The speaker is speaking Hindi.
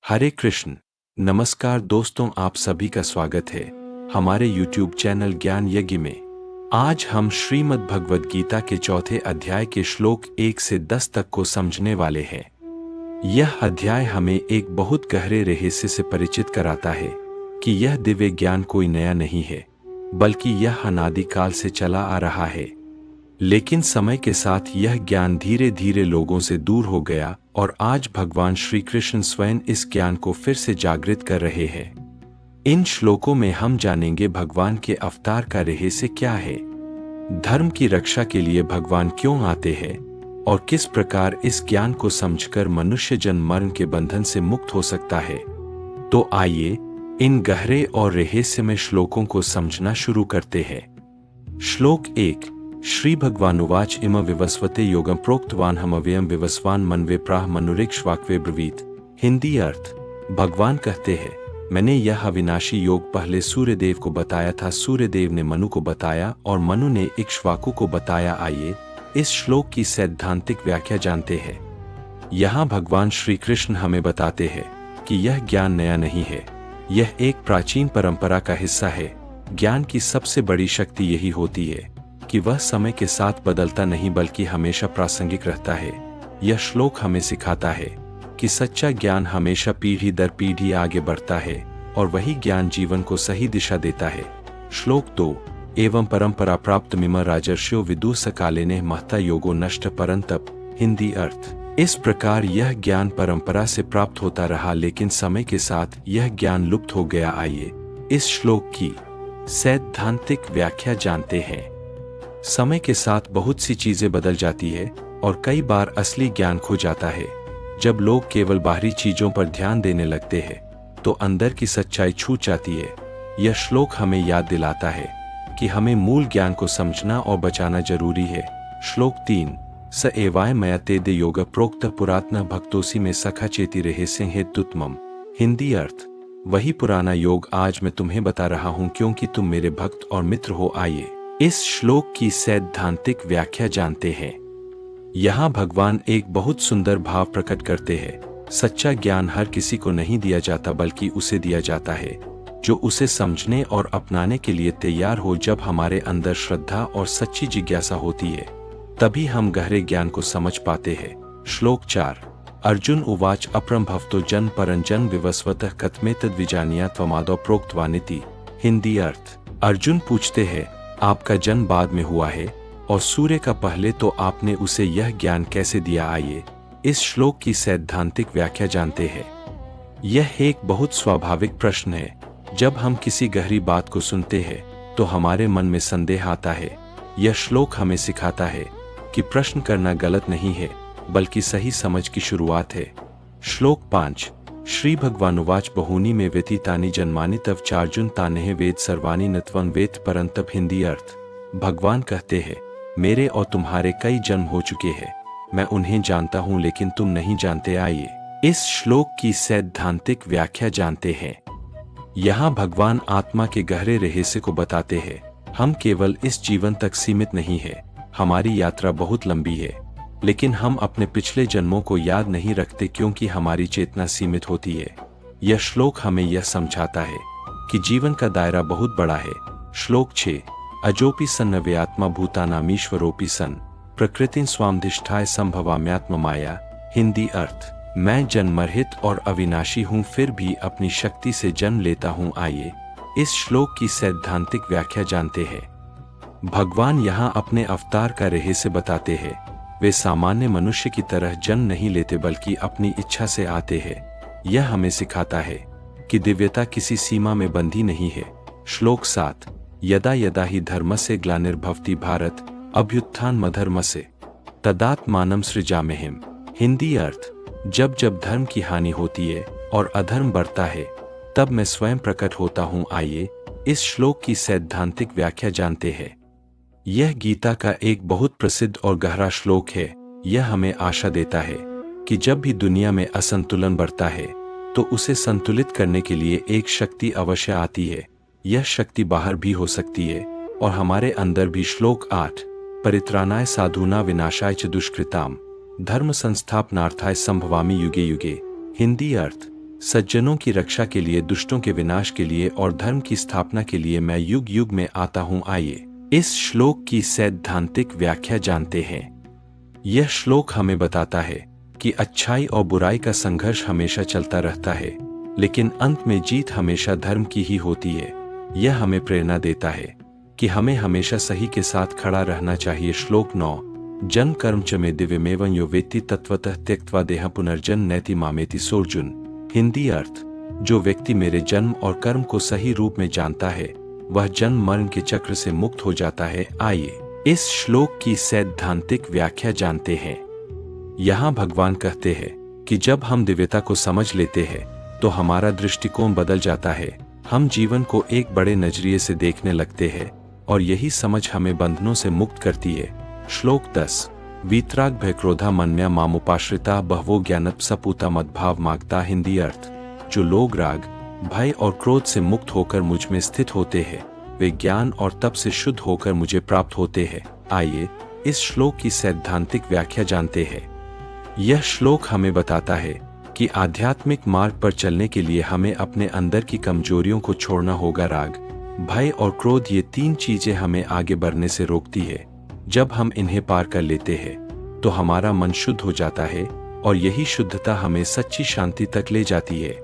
हरे कृष्ण। नमस्कार दोस्तों, आप सभी का स्वागत है हमारे YouTube चैनल ज्ञान यज्ञ में। आज हम श्रीमद् भगवद गीता के चौथे अध्याय के श्लोक 1 से 10 तक को समझने वाले हैं। यह अध्याय हमें एक बहुत गहरे रहस्य से परिचित कराता है कि यह दिव्य ज्ञान कोई नया नहीं है, बल्कि यह अनादिकाल से चला आ रहा है। लेकिन समय के साथ यह ज्ञान धीरे धीरे लोगों से दूर हो गया और आज भगवान श्री कृष्ण स्वयं इस ज्ञान को फिर से जागृत कर रहे हैं। इन श्लोकों में हम जानेंगे भगवान के अवतार का रहस्य क्या है, धर्म की रक्षा के लिए भगवान क्यों आते हैं और किस प्रकार इस ज्ञान को समझकर मनुष्य जन्म मरण के बंधन से मुक्त हो सकता है। तो आइए इन गहरे और रहस्यमय श्लोकों को समझना शुरू करते हैं। श्लोक 1। श्री भगवानुवाच इम विवस्वते योगम प्रोक्तवान हमव्ययम विवस्वान मनवे प्राह मनुरिक्ष्वाक्वे ब्रवीत। हिंदी अर्थ। भगवान कहते हैं, मैंने यह अविनाशी योग पहले सूर्यदेव को बताया था, सूर्यदेव ने मनु को बताया और मनु ने इक्ष्वाकु को बताया। आइए इस श्लोक की सैद्धांतिक व्याख्या जानते हैं। यहाँ भगवान श्री कृष्ण हमें बताते हैं कि यह ज्ञान नया नहीं है, यह एक प्राचीन परंपरा का हिस्सा है। ज्ञान की सबसे बड़ी शक्ति यही होती है कि वह समय के साथ बदलता नहीं बल्कि हमेशा प्रासंगिक रहता है। यह श्लोक हमें सिखाता है कि सच्चा ज्ञान हमेशा पीढ़ी दर पीढ़ी आगे बढ़ता है और वही ज्ञान जीवन को सही दिशा देता है। श्लोक 2। एवं परंपरा प्राप्त मिम राजर्षियो विदु सकाले ने महता योगो नष्ट परंतप। हिंदी अर्थ। इस प्रकार यह ज्ञान परंपरा से प्राप्त होता रहा, लेकिन समय के साथ यह ज्ञान लुप्त हो गया। आइए इस श्लोक की सैद्धांतिक व्याख्या जानते हैं। समय के साथ बहुत सी चीजें बदल जाती है और कई बार असली ज्ञान खो जाता है। जब लोग केवल बाहरी चीजों पर ध्यान देने लगते हैं तो अंदर की सच्चाई छूट जाती है। यह श्लोक हमें याद दिलाता है कि हमें मूल ज्ञान को समझना और बचाना जरूरी है। श्लोक 3। स एवाय मया तेदे योग प्रोक्त पुरातन भक्तोसी में सखा चेती रहस्य हेतुत्मम। हिंदी अर्थ। वही पुराना योग आज मैं तुम्हें बता रहा हूँ क्योंकि तुम मेरे भक्त और मित्र हो। आइए इस श्लोक की सैद्धांतिक व्याख्या जानते हैं। यहाँ भगवान एक बहुत सुंदर भाव प्रकट करते हैं। सच्चा ज्ञान हर किसी को नहीं दिया जाता, बल्कि उसे दिया जाता है जो उसे समझने और अपनाने के लिए तैयार हो। जब हमारे अंदर श्रद्धा और सच्ची जिज्ञासा होती है तभी हम गहरे ज्ञान को समझ पाते हैं। श्लोक 4। अर्जुन उवाच अपरम भवतो जन परंजन विवस्वतः कथमेतद विजानिया त्वमादौ प्रोक्तवानिति। हिंदी अर्थ। अर्जुन पूछते हैं, आपका जन्म बाद में हुआ है और सूर्य का पहले, तो आपने उसे यह ज्ञान कैसे दिया। आइए इस श्लोक की सैद्धांतिक व्याख्या जानते हैं। यह एक बहुत स्वाभाविक प्रश्न है। जब हम किसी गहरी बात को सुनते हैं तो हमारे मन में संदेह आता है। यह श्लोक हमें सिखाता है कि प्रश्न करना गलत नहीं है, बल्कि सही समझ की शुरुआत है। श्लोक 5। श्री भगवानुवाच बहूनि में व्यतीतानि जन्मानि तव चार्जुन तानेह वेद सर्वानि न त्वं वेद परंतप। हिंदी अर्थ। भगवान कहते हैं, मेरे और तुम्हारे कई जन्म हो चुके हैं, मैं उन्हें जानता हूँ लेकिन तुम नहीं जानते। आइए इस श्लोक की सैद्धांतिक व्याख्या जानते हैं। यहाँ भगवान आत्मा के गहरे रहस्य को बताते हैं। हम केवल इस जीवन तक सीमित नहीं है, हमारी यात्रा बहुत लंबी है, लेकिन हम अपने पिछले जन्मों को याद नहीं रखते क्योंकि हमारी चेतना सीमित होती है। यह श्लोक हमें यह समझाता है कि जीवन का दायरा बहुत बड़ा है। श्लोक 6। अजोपि सन्नव्यात्मा भूतानामीश्वरोपि सन प्रकृतिं स्वामधिष्ठाय संभवाम्यात्म माया। हिंदी अर्थ। मैं जन्मरहित और अविनाशी हूँ, फिर भी अपनी शक्ति से जन्म लेता हूँ। आइए इस श्लोक की सैद्धांतिक व्याख्या जानते हैं। भगवान यहाँ अपने अवतार का रहस्य बताते हैं। वे सामान्य मनुष्य की तरह जन्म नहीं लेते, बल्कि अपनी इच्छा से आते हैं। यह हमें सिखाता है कि दिव्यता किसी सीमा में बंधी नहीं है। श्लोक 7। यदा यदा ही धर्मस्य ग्लानिर्भवति भारत अभ्युत्थान मधर्मस्य तदात्मानं सृजाम्यहम्। हिंदी अर्थ। जब जब धर्म की हानि होती है और अधर्म बढ़ता है तब मैं स्वयं प्रकट होता हूँ। आइए इस श्लोक की सैद्धांतिक व्याख्या जानते हैं। यह गीता का एक बहुत प्रसिद्ध और गहरा श्लोक है। यह हमें आशा देता है कि जब भी दुनिया में असंतुलन बढ़ता है तो उसे संतुलित करने के लिए एक शक्ति अवश्य आती है। यह शक्ति बाहर भी हो सकती है और हमारे अंदर भी। श्लोक 8। परित्राणाय साधूना विनाशाय च दुष्कृताम धर्म संस्थापनार्थाय संभवामि युगे युगे। हिंदी अर्थ। सज्जनों की रक्षा के लिए, दुष्टों के विनाश के लिए और धर्म की स्थापना के लिए मैं युग युग में आता हूँ। आइए इस श्लोक की सैद्धांतिक व्याख्या जानते हैं। यह श्लोक हमें बताता है कि अच्छाई और बुराई का संघर्ष हमेशा चलता रहता है, लेकिन अंत में जीत हमेशा धर्म की ही होती है। यह हमें प्रेरणा देता है कि हमें हमेशा सही के साथ खड़ा रहना चाहिए। श्लोक 9। जन्म कर्म च मे दिव्यमेवं यो वेत्ति तत्वतः त्यक्त्वा देह पुनर्जन्म नैति मामेति सोऽर्जुन। हिंदी अर्थ: जो व्यक्ति मेरे जन्म और कर्म को सही रूप में जानता है वह जन्म मरण के चक्र से मुक्त हो जाता है। आइए इस श्लोक की सैद्धांतिक व्याख्या जानते हैं। यहाँ भगवान कहते हैं कि जब हम दिव्यता को समझ लेते हैं तो हमारा दृष्टिकोण बदल जाता है। हम जीवन को एक बड़े नजरिए से देखने लगते हैं और यही समझ हमें बंधनों से मुक्त करती है। श्लोक 10। वीतराग भय क्रोधा मन्या मामुपाश्रिता बहवो ज्ञानप सपूता मद्भाव मागता। हिंदी अर्थ: जो लोग राग, भय और क्रोध से मुक्त होकर मुझ में स्थित होते हैं वे ज्ञान और तप से शुद्ध होकर मुझे प्राप्त होते हैं। आइए इस श्लोक की सैद्धांतिक व्याख्या जानते हैं। यह श्लोक हमें बताता है कि आध्यात्मिक मार्ग पर चलने के लिए हमें अपने अंदर की कमजोरियों को छोड़ना होगा। राग, भय और क्रोध, ये 3 चीजें हमें आगे बढ़ने से रोकती है। जब हम इन्हें पार कर लेते हैं तो हमारा मन शुद्ध हो जाता है और यही शुद्धता हमें सच्ची शांति तक ले जाती है।